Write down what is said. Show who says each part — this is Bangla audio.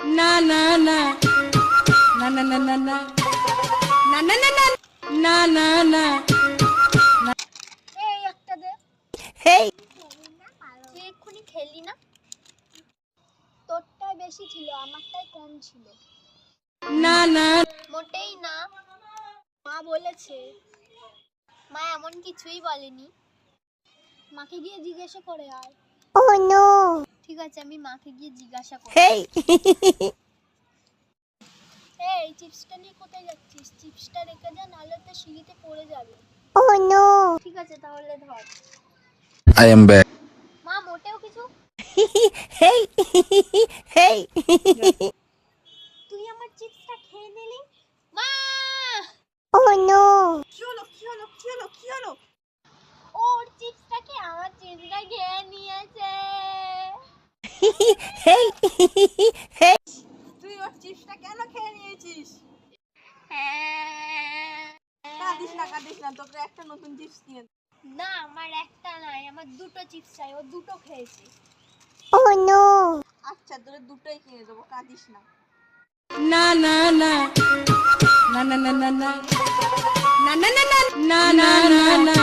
Speaker 1: না না না না না না না না না না না না না না না
Speaker 2: এই একটা দে।
Speaker 3: হেই
Speaker 2: তুই এক্ষুনি খেলি না? তোরটাই বেশি ছিল, আমারটাই কম ছিল।
Speaker 1: না না
Speaker 2: মোটেই না, মা বলেছে। মা এমন কিছুই বলেনি। মাকে গিয়ে জিজ্ঞাসা করে আয়।
Speaker 3: ও নো
Speaker 2: ঠিক আছে, আমি মাকে গিয়ে জিজ্ঞাসা করি।
Speaker 3: হেই
Speaker 2: এই চিপসটা নিয়ে কোথায় যাচ্ছিস? চিপসটা রেখে যা, নাহলে তো সিঁড়িতে পড়ে যাবে।
Speaker 3: ও নো
Speaker 2: ঠিক আছে, তাহলে ধর।
Speaker 4: I am back.
Speaker 2: মা মোটেও কিছু।
Speaker 3: হেই হেই
Speaker 2: তুই আমার চিপসটা খেয়ে নিলি। মা!
Speaker 3: ও নো
Speaker 1: কি হলো কি হলো কি হলো কি হলো?
Speaker 2: ওর চিপসটাকে আমার চিপসটা খেয়ে নিয়েছে।
Speaker 3: হেই হেই
Speaker 1: তুই ওর চিপসটা কেন খেয়ে নিয়েছিস?
Speaker 2: হ্যাঁ।
Speaker 1: কাঁদিস না, তোকে একটা নতুন চিপস কিনে দেব।
Speaker 2: না, আমার একটা নাই, আমার দুটো চিপস চাই। ও দুটো খেয়েছে।
Speaker 3: ও নো
Speaker 1: আচ্ছা, তোর দুটোই কিনে দেবো, কাঁদিস না। না না না না না না না না না না না না না না না